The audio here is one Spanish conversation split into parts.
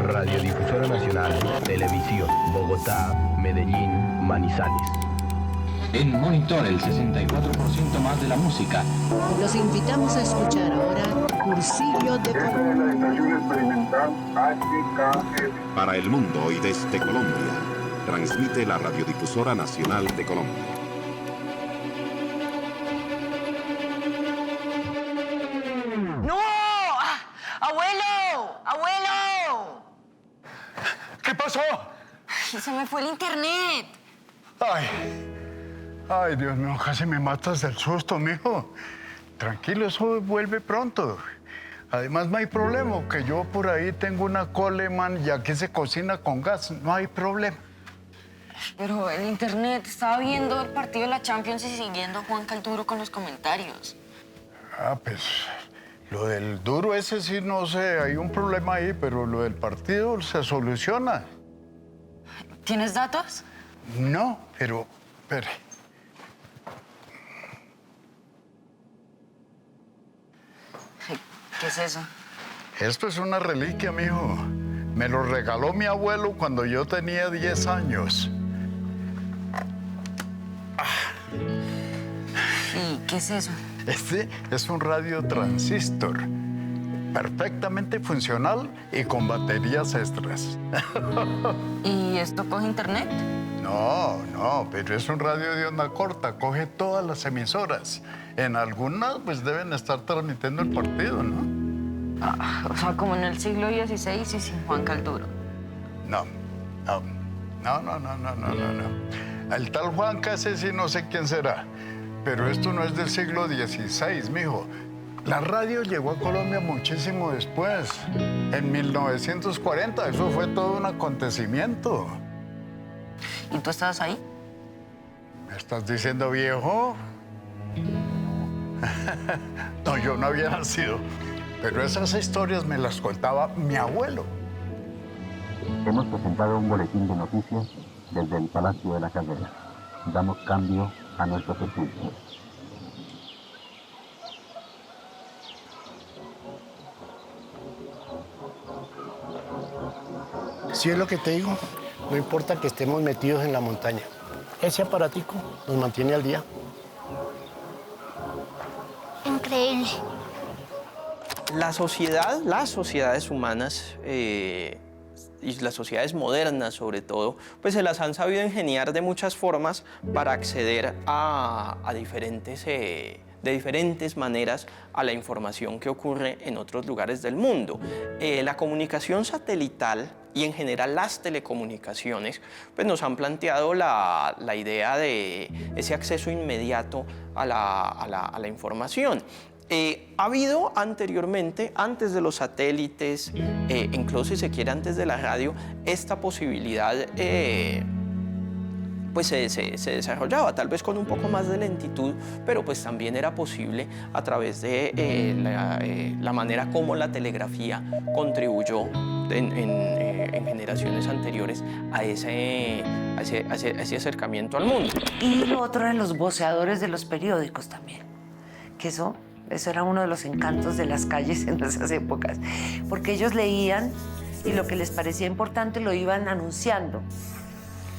Radiodifusora Nacional, Televisión, Bogotá, Medellín, Manizales. En Monitor, el 64% más de la música. Los invitamos a escuchar ahora Cursillo de Esta es la estación experimental HKF. Para el mundo y desde Colombia, transmite la Radiodifusora Nacional de Colombia. ¡No! ¡Abuelo! ¡Abuelo! ¿Qué pasó? Ay, se me fue el internet. Ay, Dios mío, casi me matas del susto, mijo. Tranquilo, eso vuelve pronto. Además, no hay problema, que yo por ahí tengo una Coleman y aquí se cocina con gas. No hay problema. Pero el internet, estaba viendo el partido de la Champions y siguiendo a Juan Calduro con los comentarios. Pues, lo del duro ese sí, no sé, hay un problema ahí, pero lo del partido se soluciona. ¿Tienes datos? No, pero, espere. ¿Qué es eso? Esto es una reliquia, mijo. Me lo regaló mi abuelo cuando yo tenía 10 años. ¿Y qué es eso? Este es un radiotransistor, perfectamente funcional y con baterías extras. ¿Y esto coge internet? No, pero es un radio de onda corta, coge todas las emisoras. En algunas, pues, deben estar transmitiendo el partido, ¿no? O sea, como en el siglo XVI y sin Juan Calduro. No. El tal Juan ese sí no sé quién será, pero esto no es del siglo XVI, mijo. La radio llegó a Colombia muchísimo después, en 1940. Eso fue todo un acontecimiento. ¿Y tú estabas ahí? ¿Me estás diciendo viejo? No, yo no había nacido, pero esas historias me las contaba mi abuelo. Hemos presentado un boletín de noticias desde el Palacio de la Carrera. Damos cambio a nuestros estudios. Sí, es lo que te digo. No importa que estemos metidos en la montaña. Ese aparatico nos mantiene al día. Increíble. Las sociedades humanas y las sociedades modernas sobre todo, pues se las han sabido ingeniar de muchas formas para acceder de diferentes maneras a la información que ocurre en otros lugares del mundo. La comunicación satelital y en general las telecomunicaciones pues nos han planteado la idea de ese acceso inmediato a la información. Ha habido anteriormente, antes de los satélites, incluso si se quiere antes de la radio, esta posibilidad pues se desarrollaba, tal vez con un poco más de lentitud, pero pues también era posible a través de la manera como la telegrafía contribuyó en generaciones anteriores a ese acercamiento al mundo. Y lo otro eran los voceadores de los periódicos también, que eso era uno de los encantos de las calles en esas épocas, porque ellos leían y lo que les parecía importante lo iban anunciando.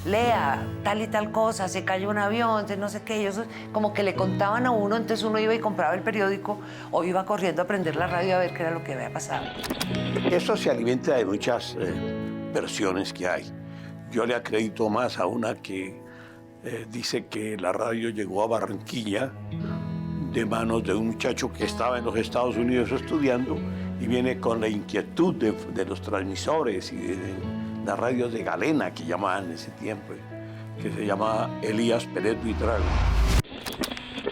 Lea tal y tal cosa, se cayó un avión, no sé qué. Ellos como que le contaban a uno, entonces uno iba y compraba el periódico o iba corriendo a prender la radio a ver qué era lo que había pasado. Eso se alimenta de muchas versiones que hay. Yo le acredito más a una que dice que la radio llegó a Barranquilla de manos de un muchacho que estaba en los Estados Unidos estudiando y viene con la inquietud de los transmisores y de las radios de galena que llamaban en ese tiempo, que se llamaba Elías Pelet Buitrago.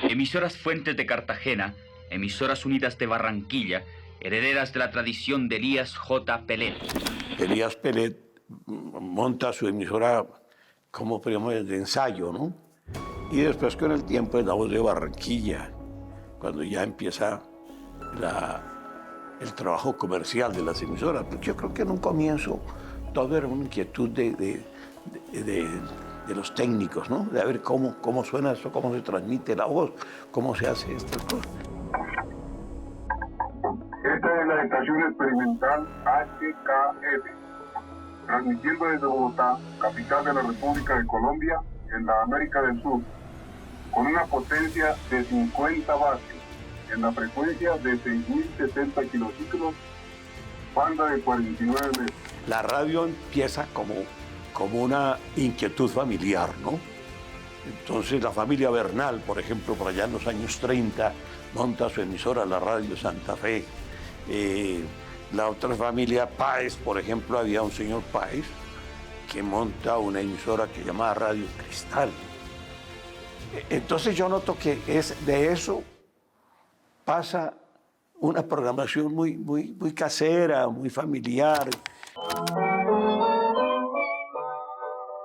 Emisoras Fuentes de Cartagena, Emisoras Unidas de Barranquilla, herederas de la tradición de Elías J. Pelet. Elías Pelet monta su emisora como de ensayo, ¿no? Y después con el tiempo es La Voz de Barranquilla, cuando ya empieza el trabajo comercial de las emisoras. Porque yo creo que en un comienzo todo era una inquietud de los técnicos, ¿no? De ver cómo suena esto, cómo se transmite la voz, cómo se hace estas cosas. Esta es la estación experimental HKF. transmitiendo desde Bogotá, capital de la República de Colombia, en la América del Sur, con una potencia de 50 vatios, en la frecuencia de 6.070 kilociclos, banda de 49 metros. La radio empieza como una inquietud familiar, ¿no? Entonces la familia Bernal, por ejemplo, por allá en los años 30, monta su emisora, la Radio Santa Fe. La otra familia Páez, por ejemplo, había un señor Páez que monta una emisora que llamaba Radio Cristal. Entonces yo noto que de eso pasa una programación muy casera, muy familiar.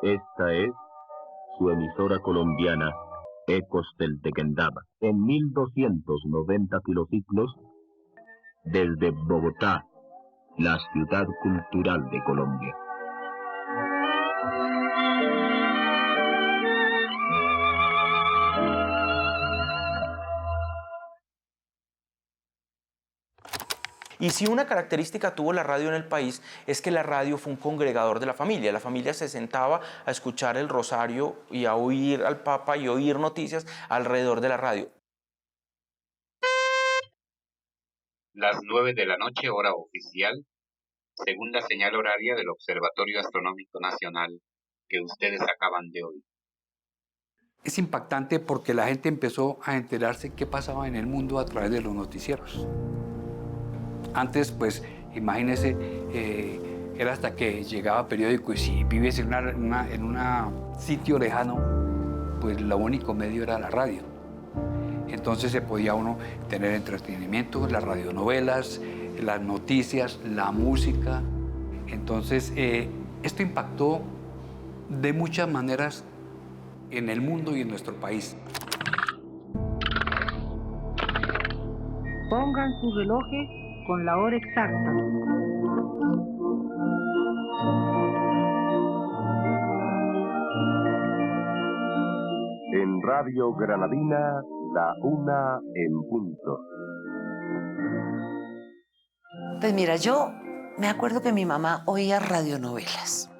Esta es su emisora colombiana, Ecos del Tequendama, en 1290 kilociclos, desde Bogotá, la ciudad cultural de Colombia. Y si una característica tuvo la radio en el país es que la radio fue un congregador de la familia. La familia se sentaba a escuchar el rosario y a oír al Papa y oír noticias alrededor de la radio. Las 9 de la noche, hora oficial, segunda señal horaria del Observatorio Astronómico Nacional que ustedes acaban de oír. Es impactante porque la gente empezó a enterarse qué pasaba en el mundo a través de los noticieros. Antes, pues, imagínese, era hasta que llegaba periódico y si vives en un sitio lejano, pues lo único medio era la radio. Entonces se podía uno tener entretenimiento, las radionovelas, las noticias, la música. Entonces, esto impactó de muchas maneras en el mundo y en nuestro país. Pongan sus relojes con la hora exacta. En Radio Granadina, la 1 en punto. Pues mira, yo me acuerdo que mi mamá oía radionovelas.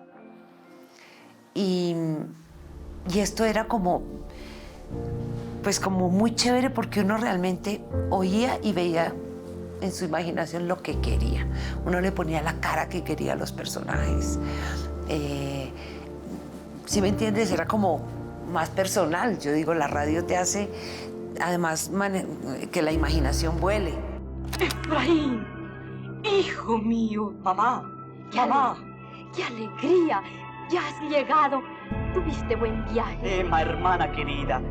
Y esto era como muy chévere porque uno realmente oía y veía en su imaginación lo que quería. Uno le ponía la cara que quería a los personajes. ¿Sí me entiendes? Era como más personal. Yo digo, la radio te hace, además, que la imaginación vuele. Efraín, hijo mío. Mamá, qué alegría. Ya has llegado. Tuviste buen viaje. Emma, hermana querida.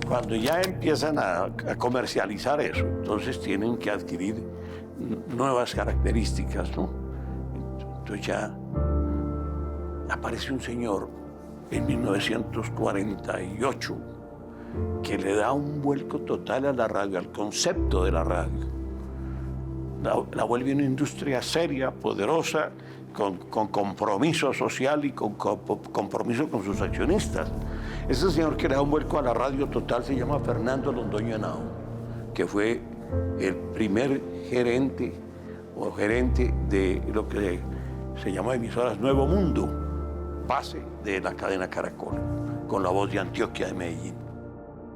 Cuando ya empiezan a comercializar eso, entonces tienen que adquirir nuevas características, ¿no? Entonces ya aparece un señor en 1948 que le da un vuelco total a la radio, al concepto de la radio. La vuelve una industria seria, poderosa, con compromiso social y con compromiso con sus accionistas. Ese señor que le da un vuelco a la radio total se llama Fernando Londoño Henao, que fue el primer gerente de lo que se llama Emisoras Nuevo Mundo, base de la cadena Caracol, con la voz de Antioquia de Medellín.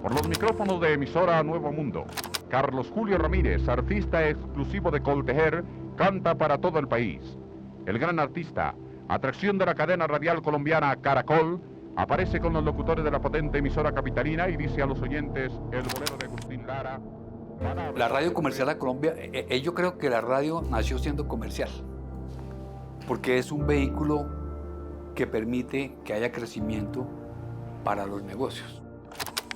Por los micrófonos de Emisora Nuevo Mundo, Carlos Julio Ramírez, artista exclusivo de Coltejer, canta para todo el país. El gran artista, atracción de la cadena radial colombiana Caracol, aparece con los locutores de la potente emisora capitalina y dice a los oyentes el bolero de Agustín Lara. La radio comercial de Colombia, yo creo que la radio nació siendo comercial, porque es un vehículo que permite que haya crecimiento para los negocios.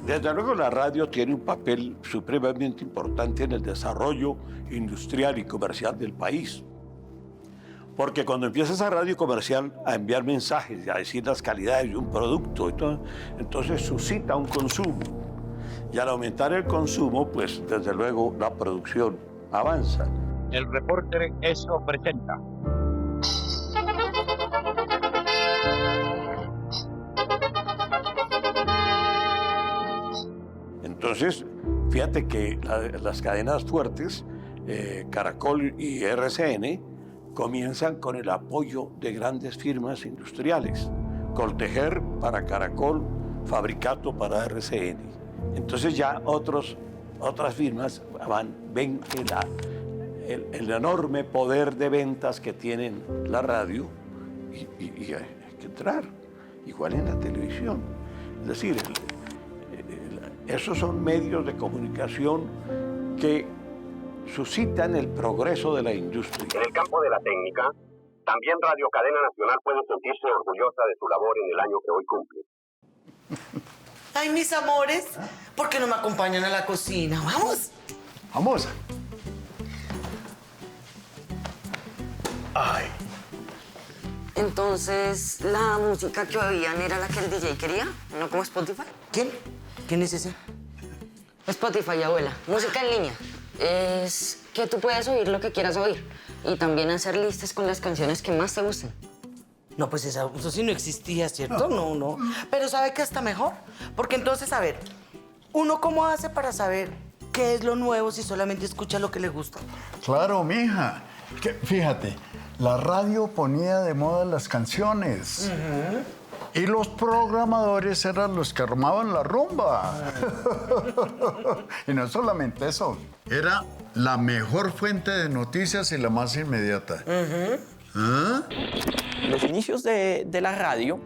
Desde luego la radio tiene un papel supremamente importante en el desarrollo industrial y comercial del país. Porque cuando empieza esa radio comercial a enviar mensajes y a decir las calidades de un producto, entonces suscita un consumo. Y al aumentar el consumo, pues desde luego la producción avanza. El reporter ESO presenta. Entonces, fíjate que las cadenas fuertes, Caracol y RCN, comienzan con el apoyo de grandes firmas industriales. Coltejer para Caracol, Fabricato para RCN. Entonces ya otras firmas ven el enorme poder de ventas que tienen la radio y hay que entrar, igual en la televisión. Es decir, esos son medios de comunicación que suscitan el progreso de la industria. En el campo de la técnica, también Radio Cadena Nacional puede sentirse orgullosa de su labor en el año que hoy cumple. Ay, mis amores, ¿por qué no me acompañan a la cocina? ¿Vamos? Vamos. Ay. Entonces, ¿la música que oían era la que el DJ quería? ¿No como Spotify? ¿Quién? ¿Quién es ese? Spotify, abuela. Música en línea. Es que tú puedes oír lo que quieras oír y también hacer listas con las canciones que más te gusten. No, pues eso sí no existía, ¿cierto? No. Pero ¿sabe qué está mejor? Porque entonces, a ver, ¿uno cómo hace para saber qué es lo nuevo si solamente escucha lo que le gusta? Claro, mija. Fíjate, la radio ponía de moda las canciones. Y los programadores eran los que armaban la rumba. Y no solamente eso, era la mejor fuente de noticias y la más inmediata. Los inicios de la radio,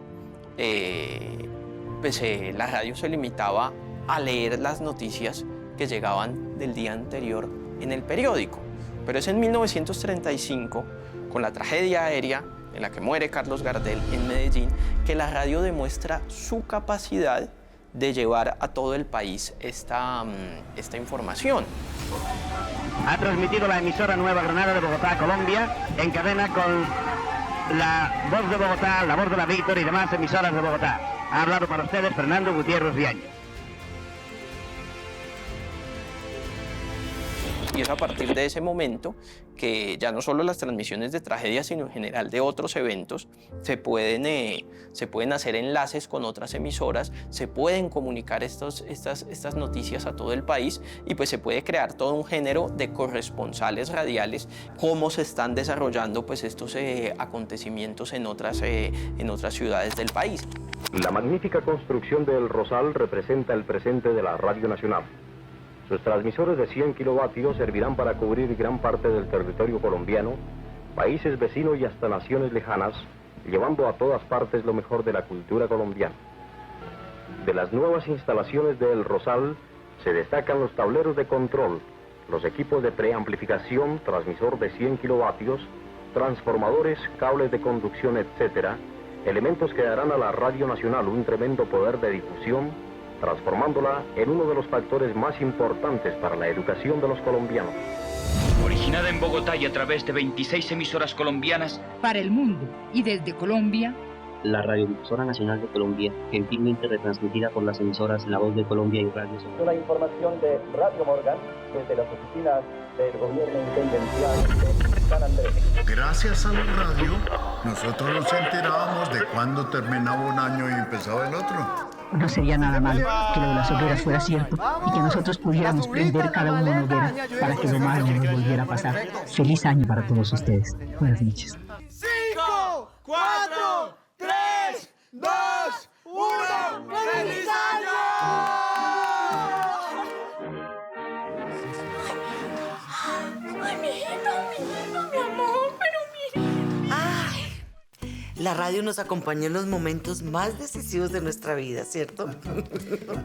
la radio se limitaba a leer las noticias que llegaban del día anterior en el periódico. Pero es en 1935, con la tragedia aérea en la que muere Carlos Gardel en Medellín, que la radio demuestra su capacidad de llevar a todo el país esta información. Ha transmitido la emisora Nueva Granada de Bogotá, Colombia, en cadena con la Voz de Bogotá, la Voz de la Víctor y demás emisoras de Bogotá. Ha hablado para ustedes Fernando Gutiérrez Viaño. Y es a partir de ese momento que ya no solo las transmisiones de tragedias, sino en general de otros eventos, se pueden hacer enlaces con otras emisoras, se pueden comunicar estas noticias a todo el país y pues se puede crear todo un género de corresponsales radiales, cómo se están desarrollando pues estos acontecimientos en otras ciudades del país. La magnífica construcción del Rosal representa el presente de la Radio Nacional. Sus transmisores de 100 kilovatios servirán para cubrir gran parte del territorio colombiano, países vecinos y hasta naciones lejanas, llevando a todas partes lo mejor de la cultura colombiana. De las nuevas instalaciones de El Rosal se destacan los tableros de control, los equipos de preamplificación, transmisor de 100 kilovatios, transformadores, cables de conducción, etc., elementos que darán a la Radio Nacional un tremendo poder de difusión, transformándola en uno de los factores más importantes para la educación de los colombianos. Originada en Bogotá y a través de 26 emisoras colombianas. Para el mundo y desde Colombia. La Radiodifusora Nacional de Colombia, gentilmente retransmitida por las emisoras La Voz de Colombia y Radio Sol. Una información de Radio Morgan desde las oficinas del gobierno intendencial de San Andrés. Gracias a la radio, nosotros nos enterábamos de cuándo terminaba un año y empezaba el otro. No sería nada malo que lo de las hogueras fuera cierto y que nosotros pudiéramos prender cada uno una hoguera para que lo malo no nos volviera a pasar. Feliz año para todos ustedes. Buenas noches. 5, 4, 3, 2, 1. ¡Feliz año! Ay, mi amor, pero mi... Ay, la radio nos acompañó en los momentos más decisivos de nuestra vida, ¿cierto?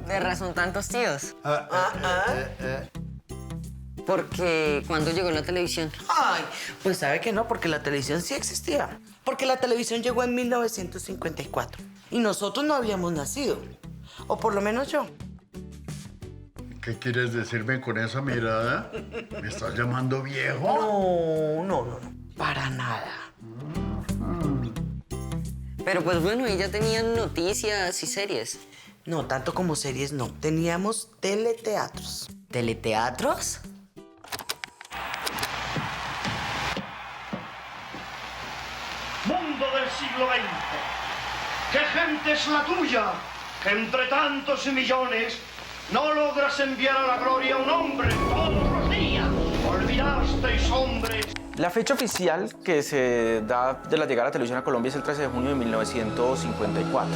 De razón tantos tíos. Porque cuando llegó la televisión. Ay, pues sabe que no, porque la televisión sí existía. Porque la televisión llegó en 1954 y nosotros no habíamos nacido, o por lo menos yo. ¿Qué quieres decirme con esa mirada? ¿Me estás llamando viejo? No, para nada. Pero pues bueno, ella tenía noticias y series. No, tanto como series no. Teníamos teleteatros. ¿Teleteatros? Mundo del siglo XX. ¿Qué gente es la tuya? Que entre tantos millones no logras enviar a la gloria a un hombre todos los días. Olvidasteis, hombres, La fecha oficial que se da de la llegada de la televisión a Colombia es el 13 de junio de 1954.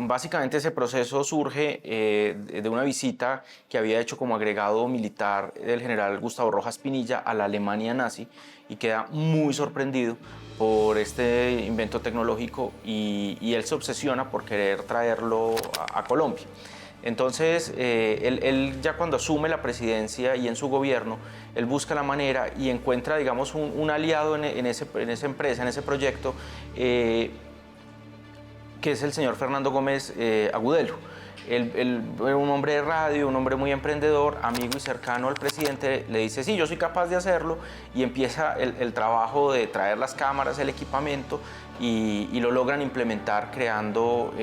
Básicamente ese proceso surge de una visita que había hecho como agregado militar del general Gustavo Rojas Pinilla a la Alemania nazi y queda muy sorprendido por este invento tecnológico y él se obsesiona por querer traerlo a Colombia. Entonces, él ya cuando asume la presidencia y en su gobierno, él busca la manera y encuentra, digamos, un aliado en esa empresa, en ese proyecto, que es el señor Fernando Gómez Agudelo. Él, un hombre de radio, un hombre muy emprendedor, amigo y cercano al presidente, le dice, sí, yo soy capaz de hacerlo, y empieza el trabajo de traer las cámaras, el equipamiento, y lo logran implementar creando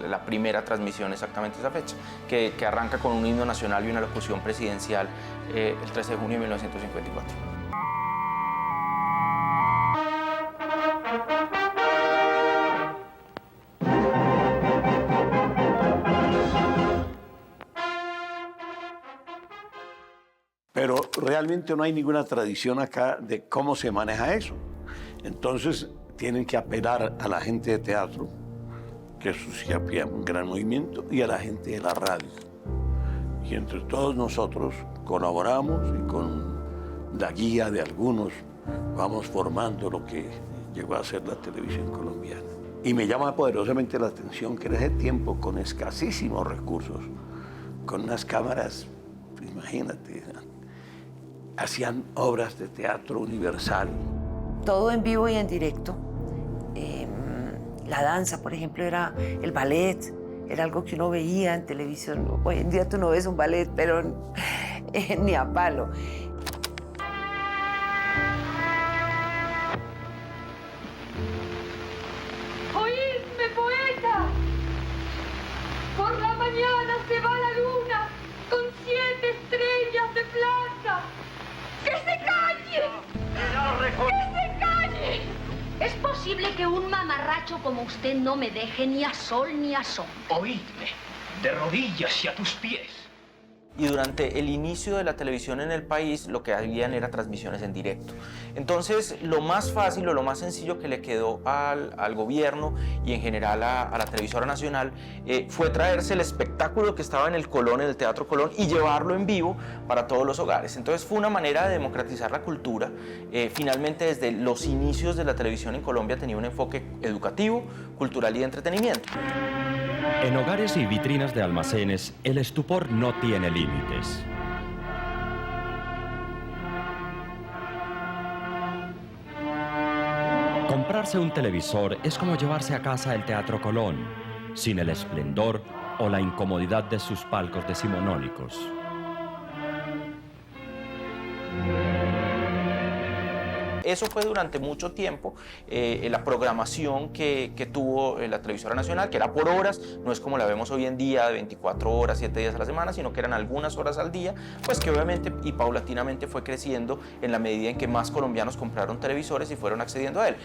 la primera transmisión exactamente esa fecha, que arranca con un himno nacional y una locución presidencial el 13 de junio de 1954. Pero realmente no hay ninguna tradición acá de cómo se maneja eso. Entonces tienen que apelar a la gente de teatro, que eso sí había un gran movimiento, y a la gente de la radio. Y entre todos nosotros colaboramos y con la guía de algunos vamos formando lo que llegó a ser la televisión colombiana. Y me llama poderosamente la atención que en ese tiempo, con escasísimos recursos, con unas cámaras, imagínate, hacían obras de teatro universal. Todo en vivo y en directo. La danza, por ejemplo, era el ballet, era algo que uno veía en televisión. Hoy en día tú no ves un ballet, pero ni a palo. ¡Oídme, poeta! Por la mañana se va la luna con 7 estrellas de plata. ¡Que se calle! ¡Que se calle! ¿Es posible que un mamarracho como usted no me deje ni a sol ni a sombra? Oídme, de rodillas y a tus pies. Y durante el inicio de la televisión en el país lo que habían era transmisiones en directo. Entonces lo más fácil o lo más sencillo que le quedó al gobierno y en general a la televisora nacional fue traerse el espectáculo que estaba en el Colón, en el Teatro Colón, y llevarlo en vivo para todos los hogares. Entonces fue una manera de democratizar la cultura. Finalmente desde los inicios de la televisión en Colombia tenía un enfoque educativo, cultural y de entretenimiento. En hogares y vitrinas de almacenes, el estupor no tiene límites. Comprarse un televisor es como llevarse a casa el Teatro Colón, sin el esplendor o la incomodidad de sus palcos decimonónicos. Eso fue durante mucho tiempo la programación que tuvo la televisora nacional, que era por horas, no es como la vemos hoy en día de 24 horas, 7 días a la semana, sino que eran algunas horas al día, pues que obviamente y paulatinamente fue creciendo en la medida en que más colombianos compraron televisores y fueron accediendo a él.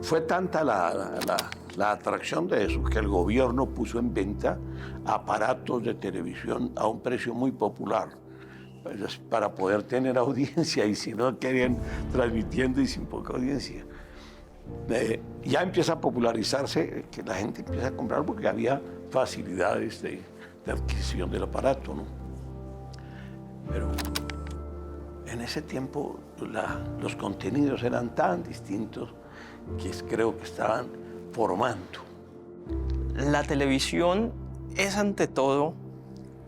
Fue tanta la atracción de eso que el gobierno puso en venta aparatos de televisión a un precio muy popular, para poder tener audiencia, y si no querían transmitiendo y sin poca audiencia. Ya empieza a popularizarse, que la gente empieza a comprar porque había facilidades de adquisición del aparato, ¿no? Pero en ese tiempo los contenidos eran tan distintos que creo que estaban formando. La televisión es ante todo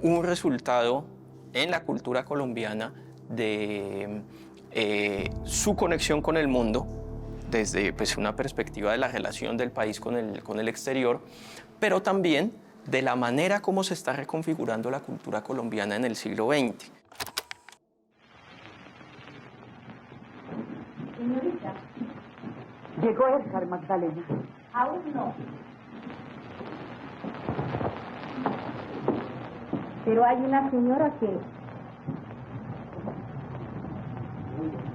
un resultado en la cultura colombiana de su conexión con el mundo, desde pues, una perspectiva de la relación del país con el exterior, pero también de la manera como se está reconfigurando la cultura colombiana en el siglo XX. Señorita, llegó Edgar Magdalena. Aún no. Pero hay una señora que...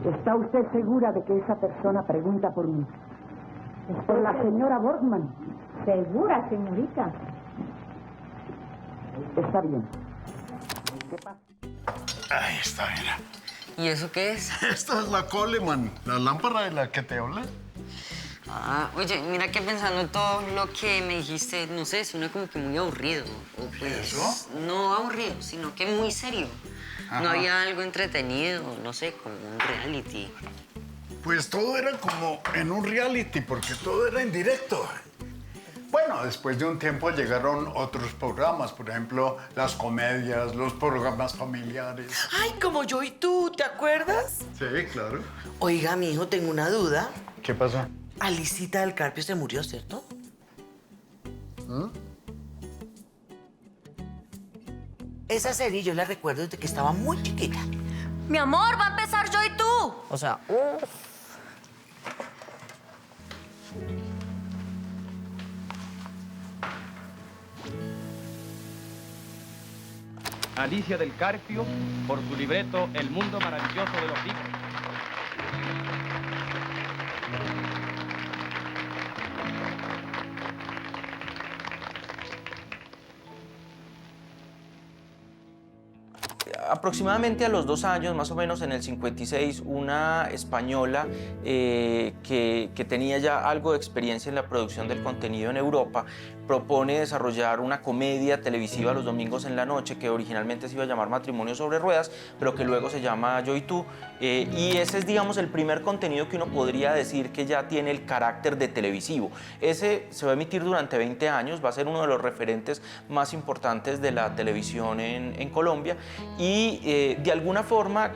¿Está usted segura de que esa persona pregunta por mí? Es por la señora Borgman. ¿Segura, señorita? Está bien. ¿Qué pasa? Ahí está, mira. ¿Y eso qué es? Esta es la Coleman, la lámpara de la que te hablé. Ah, oye, mira que pensando todo lo que me dijiste, no sé, suena como que muy aburrido. O pues, ¿Eso? no aburrido, sino que muy serio. Ajá. No había algo entretenido, no sé, como un reality. Pues todo era como en un reality, porque todo era en directo. Bueno, después de un tiempo llegaron otros programas, por ejemplo, las comedias, los programas familiares. Ay, como Yo y Tú, ¿te acuerdas? Sí, claro. Oiga, mi hijo, tengo una duda. ¿Qué pasó? Alicita del Carpio se murió, ¿cierto? ¿Mm? Esa serie yo la recuerdo desde que estaba muy chiquita. Mi amor, va a empezar Yo y Tú. O sea, Alicia del Carpio, por su libreto El mundo maravilloso de los libros. Aproximadamente a los 2 años, más o menos en el 56, una española que tenía ya algo de experiencia en la producción del contenido en Europa propone desarrollar una comedia televisiva los domingos en la noche que originalmente se iba a llamar Matrimonio sobre Ruedas, pero que luego se llama Yo y Tú. Y ese es, digamos, el primer contenido que uno podría decir que ya tiene el carácter de televisivo. Ese se va a emitir durante 20 años, va a ser uno de los referentes más importantes de la televisión en Colombia y de alguna forma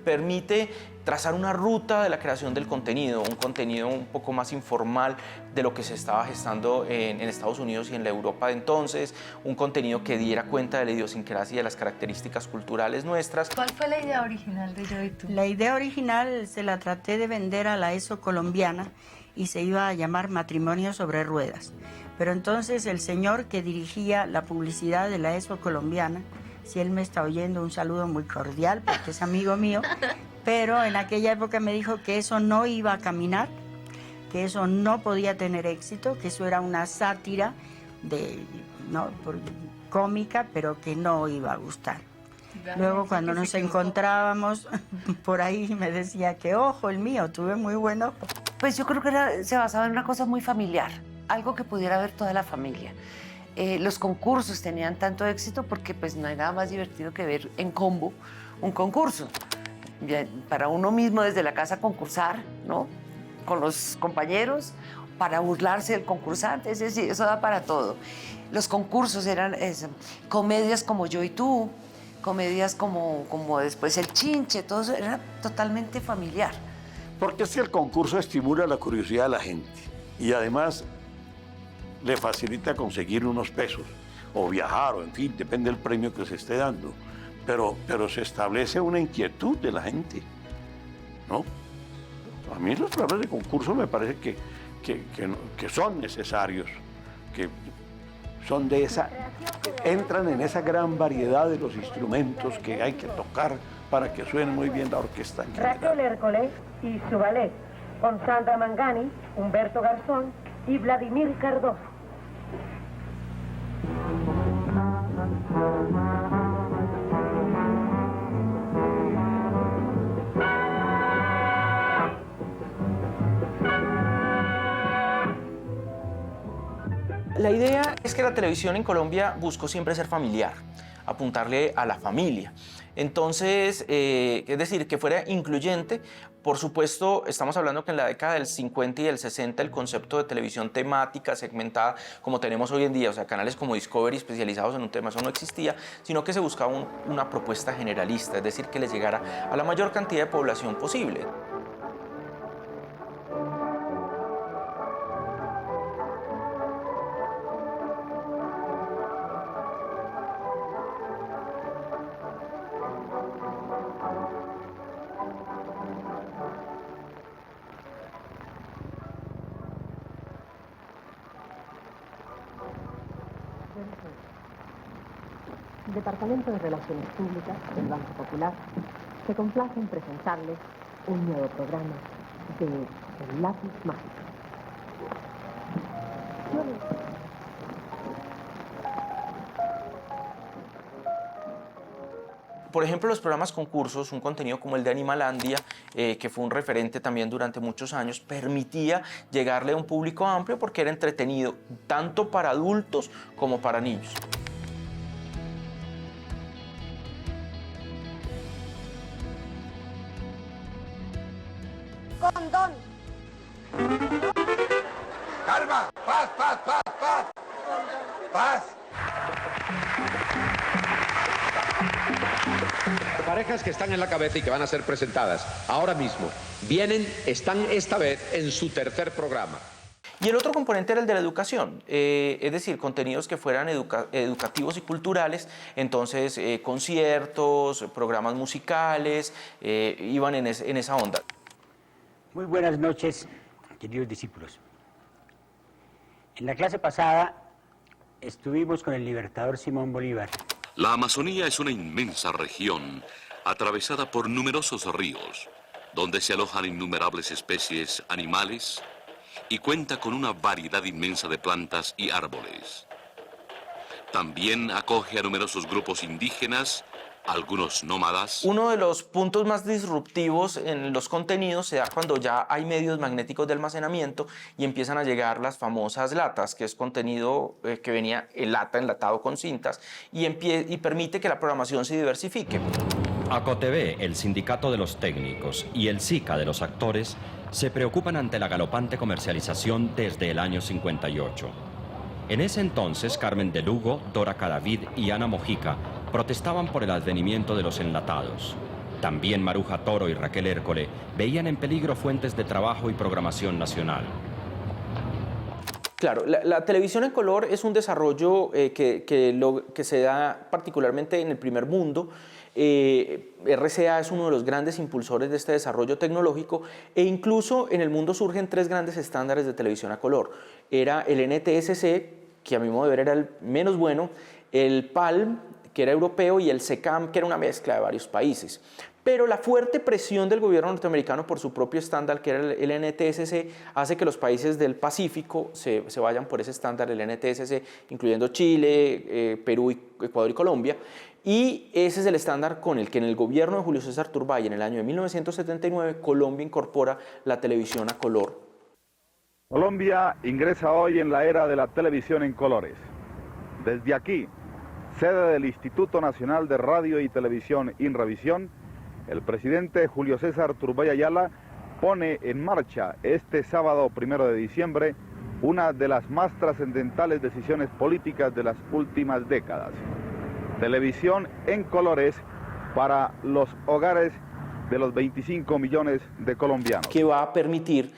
permite trazar una ruta de la creación del contenido, un contenido un poco más informal de lo que se estaba gestando en Estados Unidos y en la Europa de entonces, un contenido que diera cuenta de la idiosincrasia y de las características culturales nuestras. ¿Cuál fue la idea original de Yo y Tú? La idea original se la traté de vender a la ESO colombiana y se iba a llamar Matrimonio sobre Ruedas. Pero entonces el señor que dirigía la publicidad de la ESO colombiana, si él me está oyendo, un saludo muy cordial porque es amigo mío, pero en aquella época me dijo que eso no iba a caminar, que eso no podía tener éxito, que eso era una sátira cómica, pero que no iba a gustar. Luego cuando nos encontrábamos por ahí me decía que ojo el mío, tuve muy buen ojo. Pues yo creo que se basaba en una cosa muy familiar, algo que pudiera ver toda la familia. Los concursos tenían tanto éxito porque pues no hay nada más divertido que ver en combo un concurso. Para uno mismo desde la casa concursar, ¿no? Con los compañeros, para burlarse del concursante, es decir, eso da para todo. Los concursos eran comedias como Yo y Tú, comedias como después El Chinche, todo eso era totalmente familiar. Porque es que el concurso estimula la curiosidad de la gente y además le facilita conseguir unos pesos o viajar o en fin, depende del premio que se esté dando. Pero se establece una inquietud de la gente, ¿no? A mí los programas de concurso me parece que son necesarios, que son entran en esa gran variedad de los instrumentos que hay que tocar para que suene muy bien la orquesta en general. Raquel Hércules y su ballet, con Sandra Mangani, Humberto Garzón y Vladimir Cardoso. La idea es que la televisión en Colombia buscó siempre ser familiar, apuntarle a la familia. Entonces, es decir, que fuera incluyente. Por supuesto, estamos hablando que en la década del 50 y del 60 el concepto de televisión temática, segmentada, como tenemos hoy en día, o sea, canales como Discovery especializados en un tema, eso no existía, sino que se buscaba una propuesta generalista, es decir, que les llegara a la mayor cantidad de población posible. Departamento de Relaciones Públicas del Banco Popular se complace en presentarles un nuevo programa de El Lápiz Mágico. Por ejemplo, los programas concursos, un contenido como el de Animalandia, que fue un referente también durante muchos años, permitía llegarle a un público amplio porque era entretenido tanto para adultos como para niños. Condón. Calma, paz, paz, paz, paz. Paz. Parejas que están en la cabeza y que van a ser presentadas ahora mismo, están esta vez en su tercer programa. Y el otro componente era el de la educación, es decir, contenidos que fueran educativos y culturales, entonces conciertos, programas musicales, iban en esa onda. Muy buenas noches, queridos discípulos. En la clase pasada estuvimos con el libertador Simón Bolívar. La Amazonía es una inmensa región atravesada por numerosos ríos, donde se alojan innumerables especies animales y cuenta con una variedad inmensa de plantas y árboles. También acoge a numerosos grupos indígenas, algunos nómadas. Uno de los puntos más disruptivos en los contenidos se da cuando ya hay medios magnéticos de almacenamiento y empiezan a llegar las famosas latas, que es contenido que venía en lata, enlatado con cintas, y permite que la programación se diversifique. ACOTV, el Sindicato de los Técnicos, y el SICA de los Actores se preocupan ante la galopante comercialización desde el año 58. En ese entonces, Carmen de Lugo, Dora Cadavid y Ana Mojica protestaban por el advenimiento de los enlatados. También Maruja Toro y Raquel Hércole veían en peligro fuentes de trabajo y programación nacional. Claro, la televisión en color es un desarrollo que se da particularmente en el primer mundo. RCA es uno de los grandes impulsores de este desarrollo tecnológico e incluso en el mundo surgen tres grandes estándares de televisión a color. Era el NTSC, que a mi modo de ver era el menos bueno, el PALM, que era europeo, y el SECAM, que era una mezcla de varios países. Pero la fuerte presión del gobierno norteamericano por su propio estándar, que era el NTSC, hace que los países del Pacífico se vayan por ese estándar, el NTSC, incluyendo Chile, Perú, Ecuador y Colombia. Y ese es el estándar con el que en el gobierno de Julio César Turbay, en el año de 1979, Colombia incorpora la televisión a color. Colombia ingresa hoy en la era de la televisión en colores. Desde aquí, sede del Instituto Nacional de Radio y Televisión Inravisión, el presidente Julio César Turbay Ayala pone en marcha este sábado 1 de diciembre una de las más trascendentales decisiones políticas de las últimas décadas. Televisión en colores para los hogares de los 25 millones de colombianos. Que va a permitir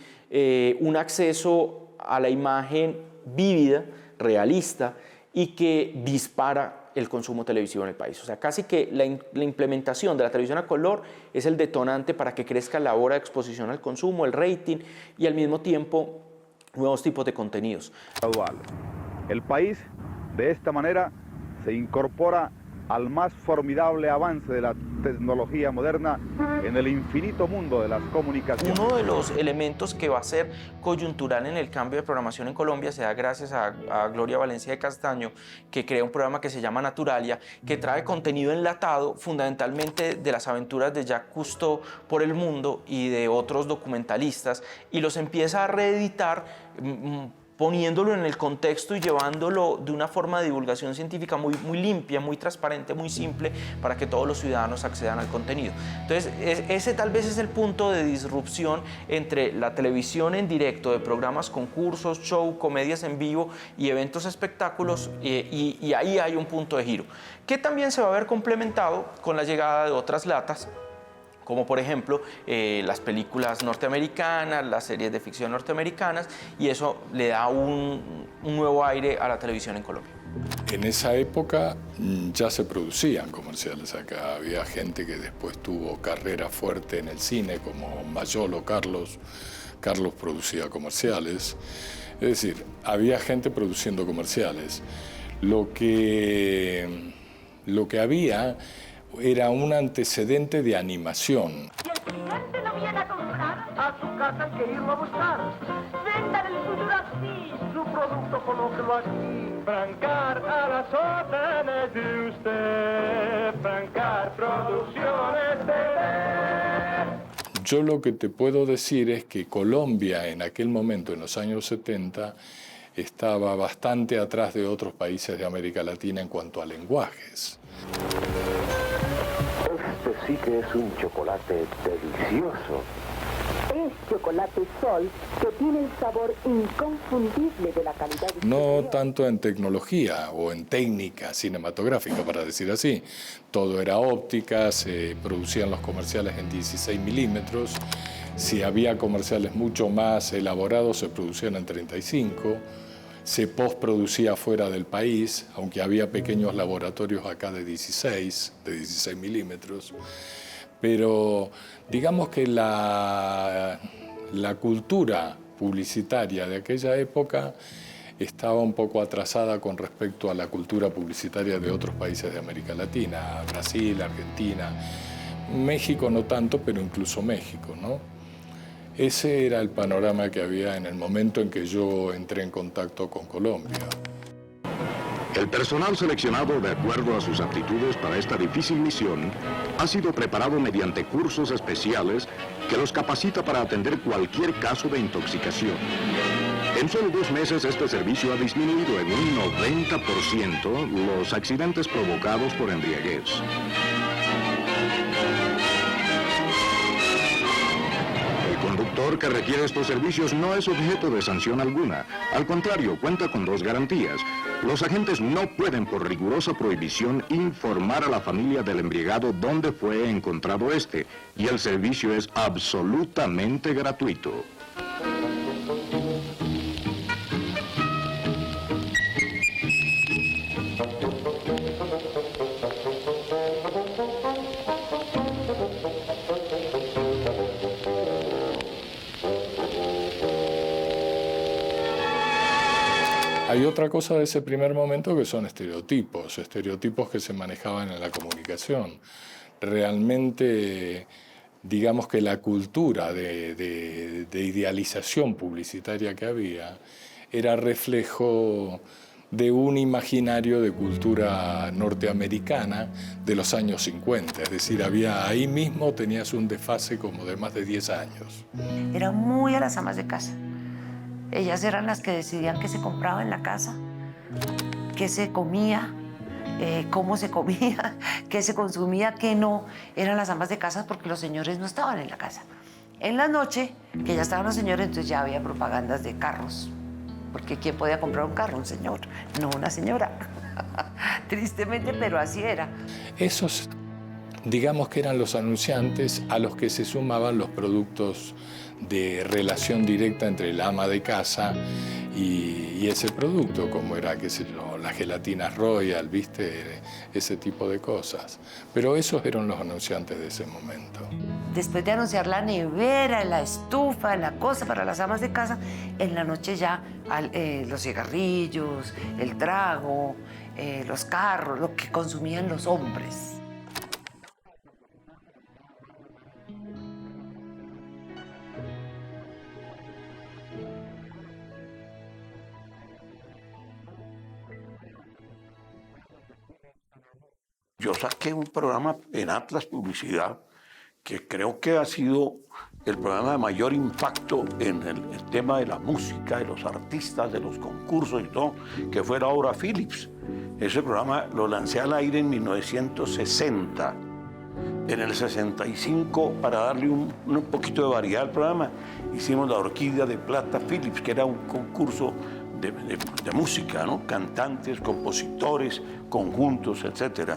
un acceso a la imagen vívida, realista, y que dispara el consumo televisivo en el país. O sea, casi que la implementación de la televisión a color es el detonante para que crezca la hora de exposición al consumo, el rating y al mismo tiempo nuevos tipos de contenidos. El país, de esta manera, se incorpora al más formidable avance de la tecnología moderna en el infinito mundo de las comunicaciones. Uno de los elementos que va a ser coyuntural en el cambio de programación en Colombia se da gracias a Gloria Valencia de Castaño, que crea un programa que se llama Naturalia, que trae contenido enlatado fundamentalmente de las aventuras de Jacques Cousteau por el mundo y de otros documentalistas, y los empieza a reeditar poniéndolo en el contexto y llevándolo de una forma de divulgación científica muy limpia, muy transparente, muy simple, para que todos los ciudadanos accedan al contenido. Entonces, ese tal vez es el punto de disrupción entre la televisión en directo de programas, concursos, show, comedias en vivo y eventos espectáculos, y ahí hay un punto de giro, que también se va a ver complementado con la llegada de otras latas, como por ejemplo las películas norteamericanas, las series de ficción norteamericanas, y eso le da un nuevo aire a la televisión en Colombia. En esa época ya se producían comerciales acá, había gente que después tuvo carrera fuerte en el cine, como Mayolo Carlos producía comerciales, es decir, había gente produciendo comerciales. Lo que había era un antecedente de animación. Si el cliente no viene a comprar, a su casa hay que irlo a buscar. Venda el futuro así, su producto colóquelo aquí. Francar a las órdenes de usted, Francar Producciones TV. Yo lo que te puedo decir es que Colombia en aquel momento, en los años 70, estaba bastante atrás de otros países de América Latina en cuanto a lenguajes. Este sí que es un chocolate delicioso. Es chocolate Sol, que tiene el sabor inconfundible de la calidad. No tanto en tecnología o en técnica cinematográfica, para decir así. Todo era óptica, se producían los comerciales en 16 milímetros. Si había comerciales mucho más elaborados, se producían en 35. Se postproducía fuera del país, aunque había pequeños laboratorios acá de 16 milímetros. Pero digamos que la cultura publicitaria de aquella época estaba un poco atrasada con respecto a la cultura publicitaria de otros países de América Latina, Brasil, Argentina, México no tanto, pero incluso México, ¿no? Ese era el panorama que había en el momento en que yo entré en contacto con Colombia. El personal seleccionado de acuerdo a sus aptitudes para esta difícil misión ha sido preparado mediante cursos especiales que los capacita para atender cualquier caso de intoxicación. En solo 2 meses este servicio ha disminuido en un 90% los accidentes provocados por embriaguez. El conductor que requiere estos servicios no es objeto de sanción alguna. Al contrario, cuenta con 2 garantías. Los agentes no pueden, por rigurosa prohibición, informar a la familia del embriagado dónde fue encontrado este, y el servicio es absolutamente gratuito. Hay otra cosa de ese primer momento que son estereotipos que se manejaban en la comunicación. Realmente, digamos que la cultura de idealización publicitaria que había era reflejo de un imaginario de cultura norteamericana de los años 50. Es decir, ahí mismo tenías un desfase como de más de 10 años. Era muy a las amas de casa. Ellas eran las que decidían qué se compraba en la casa, qué se comía, cómo se comía, qué se consumía, qué no. Eran las amas de casa porque los señores no estaban en la casa. En la noche, que ya estaban los señores, entonces ya había propagandas de carros. Porque ¿quién podía comprar un carro? Un señor, no una señora. Tristemente, pero así era. Esos, digamos que eran los anunciantes a los que se sumaban los productos de relación directa entre el ama de casa y ese producto, como era, qué sé yo, las gelatinas Royal, ¿viste? Ese tipo de cosas. Pero esos eran los anunciantes de ese momento. Después de anunciar la nevera, la estufa, la cosa para las amas de casa, en la noche ya los cigarrillos, el trago, los carros, lo que consumían los hombres. Yo saqué un programa en Atlas Publicidad que creo que ha sido el programa de mayor impacto en el tema de la música, de los artistas, de los concursos y todo, que fue la obra Philips. Ese programa lo lancé al aire en 1960. En el 65, para darle un poquito de variedad al programa, hicimos la Orquídea de Plata Philips, que era un concurso de música, ¿no? Cantantes, compositores, conjuntos, etc.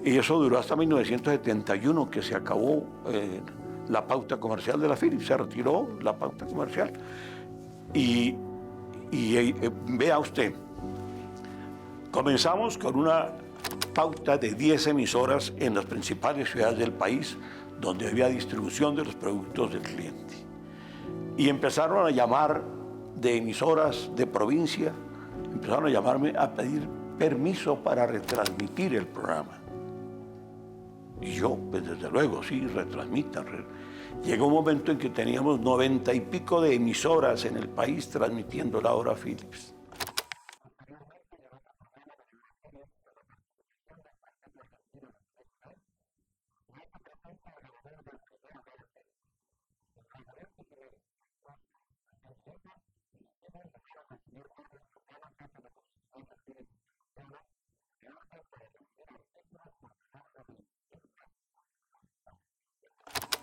Y eso duró hasta 1971, que se acabó la pauta comercial de la Philips, se retiró la pauta comercial. Y vea usted, comenzamos con una pauta de 10 emisoras en las principales ciudades del país, donde había distribución de los productos del cliente. Y empezaron a llamar de emisoras de provincia, empezaron a llamarme a pedir permiso para retransmitir el programa. Y yo, pues desde luego, sí, retransmitan. Llegó un momento en que teníamos 90 y pico de emisoras en el país transmitiendo la hora Philips.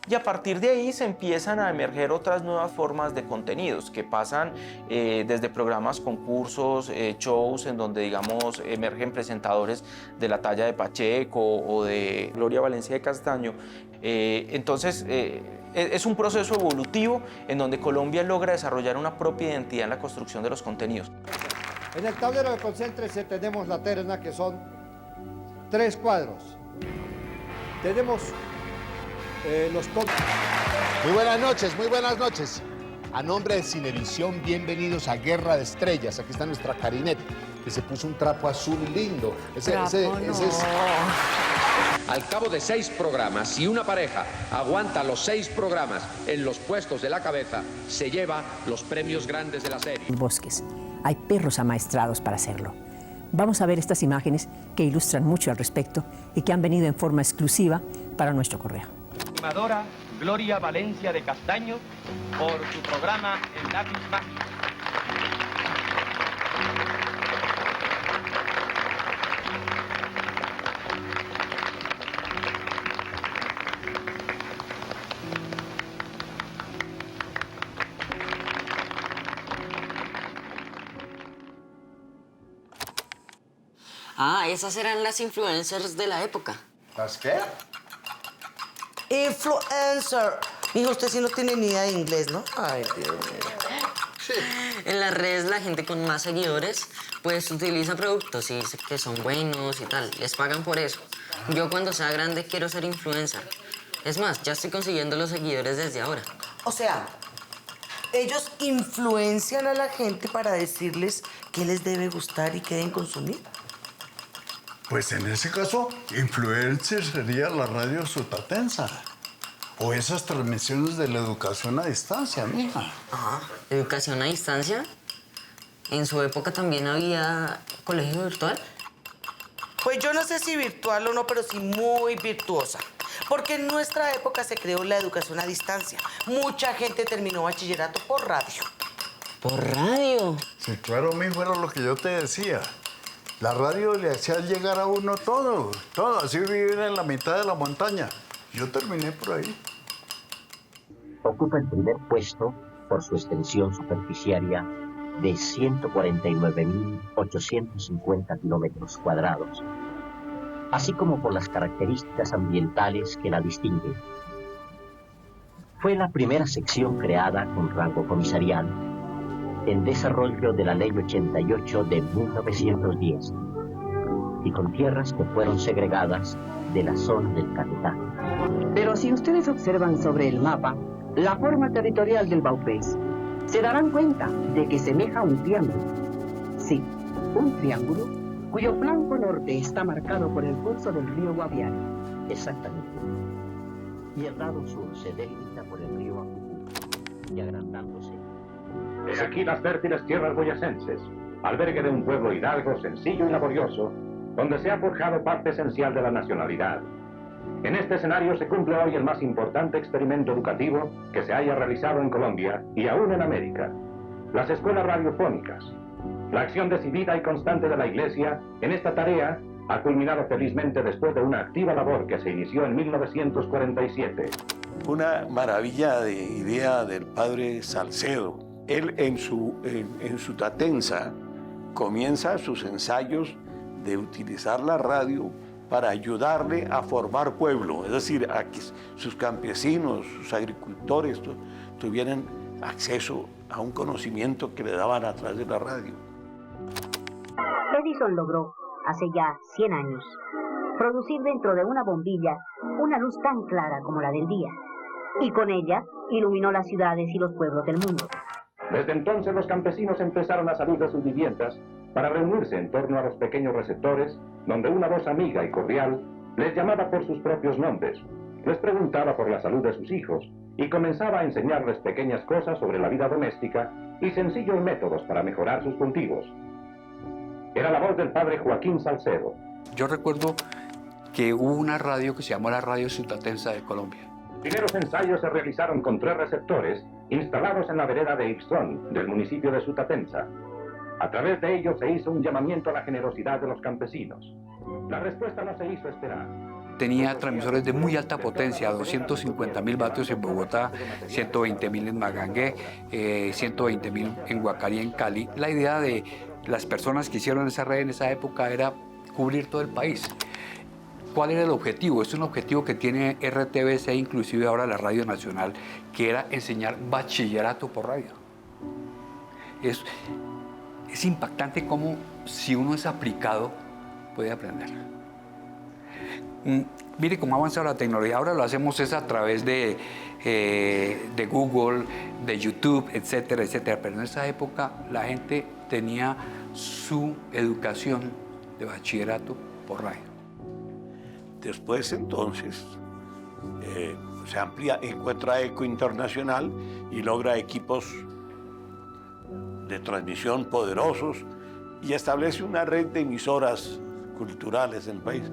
Y a partir de ahí se empiezan a emerger otras nuevas formas de contenidos que pasan desde programas, concursos, shows, en donde, digamos, emergen presentadores de la talla de Pacheco o de Gloria Valencia de Castaño. Entonces, es un proceso evolutivo en donde Colombia logra desarrollar una propia identidad en la construcción de los contenidos. En el tablero de concéntrese tenemos la terna, que son 3 cuadros. Tenemos los top. Muy buenas noches. A nombre de Cinevisión, bienvenidos a Guerra de Estrellas. Aquí está nuestra Carinette, que se puso un trapo azul lindo. Ese es... Al cabo de 6 programas, si una pareja aguanta los 6 programas en los puestos de la cabeza, se lleva los premios grandes de la serie. Bosques. Hay perros amaestrados para hacerlo. Vamos a ver estas imágenes que ilustran mucho al respecto y que han venido en forma exclusiva para nuestro correo. Animadora Gloria Valencia de Castaño por su programa El Lápiz Mágico. Ah, esas eran las influencers de la época. ¿Las qué? Influencer. Mijo, usted sí no tiene ni idea de inglés, ¿no? Ay, Dios mío. Sí. En las redes la gente con más seguidores pues utiliza productos y dice que son buenos y tal. Les pagan por eso. Yo cuando sea grande quiero ser influencer. Es más, ya estoy consiguiendo los seguidores desde ahora. O sea, ellos influencian a la gente para decirles qué les debe gustar y qué deben consumir. Pues en ese caso, influencer sería la radio sotatensa. O esas transmisiones de la educación a distancia, mija. Ajá. ¿Educación a distancia? ¿En su época también había colegio virtual? Pues yo no sé si virtual o no, pero sí muy virtuosa. Porque en nuestra época se creó la educación a distancia. Mucha gente terminó bachillerato por radio. ¿Por radio? Sí, claro, mijo, era lo que yo te decía. La radio le hacía llegar a uno todo. Así vivir en la mitad de la montaña. Yo terminé por ahí. Ocupa el primer puesto por su extensión superficiaria de 149.850 kilómetros cuadrados, así como por las características ambientales que la distinguen. Fue la primera sección creada con rango comisarial en desarrollo de la Ley 88 de 1910 y con tierras que fueron segregadas de la zona del Caquetá. Pero si ustedes observan sobre el mapa la forma territorial del Baupés, se darán cuenta de que semeja a un triángulo. Sí, un triángulo cuyo flanco norte está marcado por el curso del río Guaviare. Exactamente. Y el lado sur se delimita por el río Apucú, y agrandándose. Es aquí las fértiles tierras boyacenses, albergue de un pueblo hidalgo, sencillo y laborioso, donde se ha forjado parte esencial de la nacionalidad. En este escenario se cumple hoy el más importante experimento educativo que se haya realizado en Colombia y aún en América: las escuelas radiofónicas. La acción decidida y constante de la Iglesia en esta tarea ha culminado felizmente después de una activa labor que se inició en 1947. Una maravilla de idea del padre Salcedo. Él en su Tatensa comienza sus ensayos de utilizar la radio para ayudarle a formar pueblo, es decir, a que sus campesinos, sus agricultores tuvieran acceso a un conocimiento que le daban a través de la radio. Edison logró, hace ya 100 años, producir dentro de una bombilla una luz tan clara como la del día, y con ella iluminó las ciudades y los pueblos del mundo. Desde entonces los campesinos empezaron a salir de sus viviendas para reunirse en torno a los pequeños receptores, donde una voz amiga y cordial les llamaba por sus propios nombres, les preguntaba por la salud de sus hijos y comenzaba a enseñarles pequeñas cosas sobre la vida doméstica y sencillos métodos para mejorar sus cultivos. Era la voz del padre Joaquín Salcedo. Yo recuerdo que hubo una radio que se llamó la Radio Sutatensa de Colombia. Primeros ensayos se realizaron con 3 receptores instalados en la vereda de Ixtón, del municipio de Sutatensa. A través de ellos se hizo un llamamiento a la generosidad de los campesinos. La respuesta no se hizo esperar. Tenía transmisores de muy alta potencia, 250.000 vatios en Bogotá, 120.000 en Magangué, 120.000 en Guacarí, en Cali. La idea de las personas que hicieron esa red en esa época era cubrir todo el país. ¿Cuál era el objetivo? Es un objetivo que tiene RTBC, inclusive ahora la Radio Nacional, que era enseñar bachillerato por radio. Es impactante cómo, si uno es aplicado, puede aprender. Mire cómo ha avanzado la tecnología. Ahora lo hacemos es a través de Google, de YouTube, etcétera, etcétera. Pero en esa época la gente tenía su educación de bachillerato por radio. Después, entonces, se amplía, encuentra Eco Internacional y logra equipos de transmisión poderosos y establece una red de emisoras culturales en el país.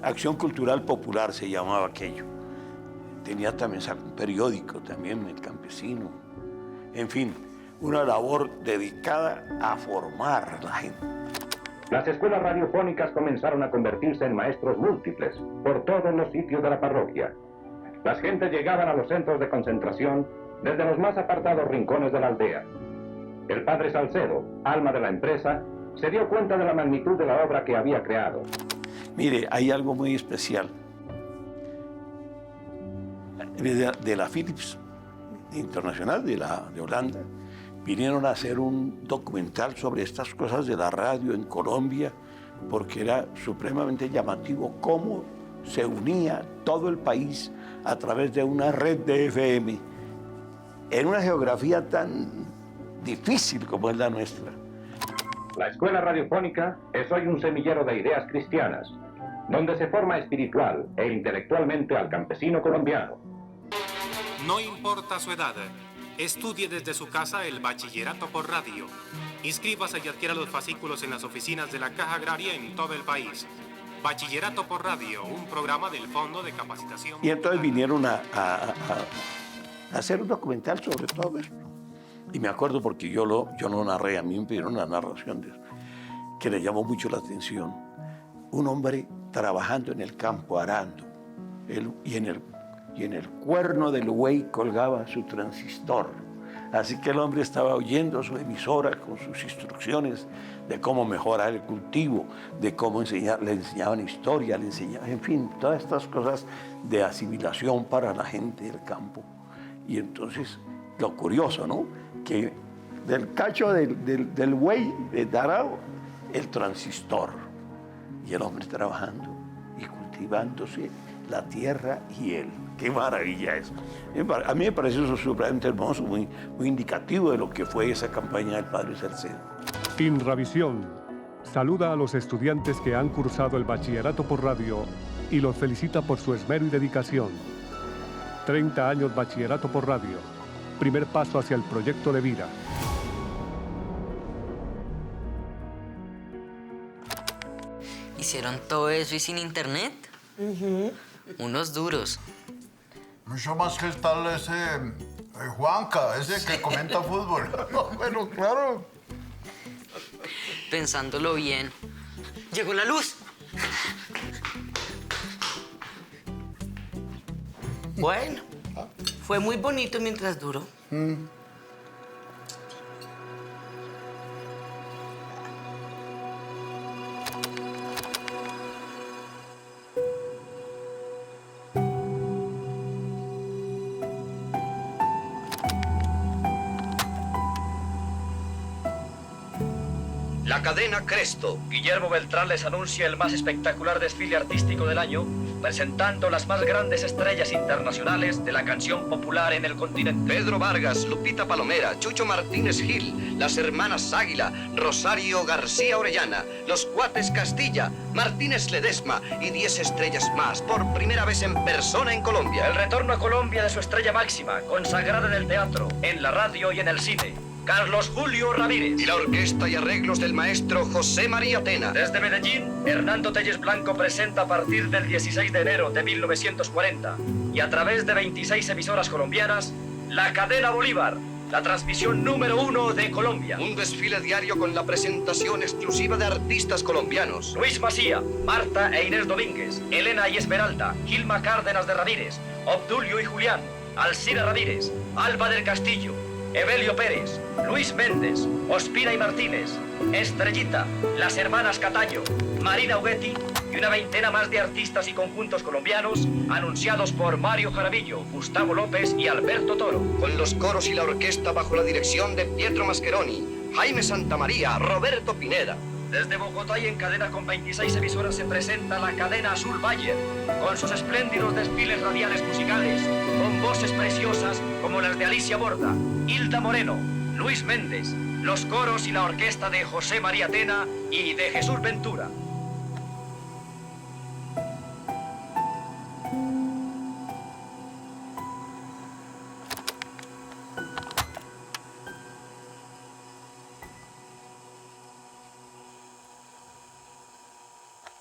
Acción Cultural Popular se llamaba aquello. Tenía también un periódico, también El Campesino. En fin, una labor dedicada a formar a la gente. Las escuelas radiofónicas comenzaron a convertirse en maestros múltiples por todos los sitios de la parroquia. Las gentes llegaban a los centros de concentración desde los más apartados rincones de la aldea. El padre Salcedo, alma de la empresa, se dio cuenta de la magnitud de la obra que había creado. Mire, hay algo muy especial. De la Philips Internacional, de Holanda, vinieron a hacer un documental sobre estas cosas de la radio en Colombia, porque era supremamente llamativo cómo se unía todo el país a través de una red de FM en una geografía tan difícil como es la nuestra. La escuela radiofónica es hoy un semillero de ideas cristianas, donde se forma espiritual e intelectualmente al campesino colombiano. No importa su edad, estudie desde su casa el bachillerato por radio. Inscríbase y adquiera los fascículos en las oficinas de la Caja Agraria en todo el país. Bachillerato por radio, un programa del Fondo de Capacitación. Y entonces vinieron a hacer un documental sobre todo esto. Y me acuerdo porque yo lo narré, a mí me pidieron una narración de eso, que le llamó mucho la atención. Un hombre trabajando en el campo, arando, y en el cuerno del buey colgaba su transistor. Así que el hombre estaba oyendo su emisora con sus instrucciones de cómo mejorar el cultivo, de cómo le enseñaban historia, en fin, todas estas cosas de asimilación para la gente del campo. Y entonces, lo curioso, ¿no? Que del cacho del buey, de arado, el transistor. Y el hombre trabajando y cultivándose la tierra y él. ¡Qué maravilla eso! A mí me parece eso sumamente hermoso, muy indicativo de lo que fue esa campaña del padre Salcedo. Inravisión saluda a los estudiantes que han cursado el bachillerato por radio y los felicita por su esmero y dedicación. 30 años bachillerato por radio. Primer paso hacia el proyecto de vida. ¿Hicieron todo eso y sin internet? Unos duros. Mucho más que tal ese Juanca, ese que comenta fútbol. Bueno, claro. Pensándolo bien. ¡Llegó la luz! Bueno, fue muy bonito mientras duró. La cadena Cresto. Guillermo Beltrán les anuncia el más espectacular desfile artístico del año presentando las más grandes estrellas internacionales de la canción popular en el continente. Pedro Vargas, Lupita Palomera, Chucho Martínez Gil, las hermanas Águila, Rosario García Orellana, los Cuates Castilla, Martínez Ledesma y 10 estrellas más, por primera vez en persona en Colombia. El retorno a Colombia de su estrella máxima, consagrada en el teatro, en la radio y en el cine. Carlos Julio Ramírez. Y la orquesta y arreglos del maestro José María Tena. Desde Medellín, Hernando Telles Blanco presenta a partir del 16 de enero de 1940 y a través de 26 emisoras colombianas, la cadena Bolívar, la transmisión número 1 de Colombia. Un desfile diario con la presentación exclusiva de artistas colombianos. Luis Macía, Marta e Inés Domínguez, Elena y Esmeralda, Gilma Cárdenas de Ramírez, Obdulio y Julián, Alcira Ramírez, Alba del Castillo, Evelio Pérez, Luis Méndez, Ospina y Martínez, Estrellita, las hermanas Cataño, Marina Uguetti y una veintena más de artistas y conjuntos colombianos anunciados por Mario Jaramillo, Gustavo López y Alberto Toro. Con los coros y la orquesta bajo la dirección de Pietro Mascheroni, Jaime Santamaría, Roberto Pineda. Desde Bogotá y en cadena con 26 emisoras se presenta la cadena Azul Bayer, con sus espléndidos desfiles radiales musicales, con voces preciosas como las de Alicia Borda, Hilda Moreno, Luis Méndez, los coros y la orquesta de José María Tena y de Jesús Ventura.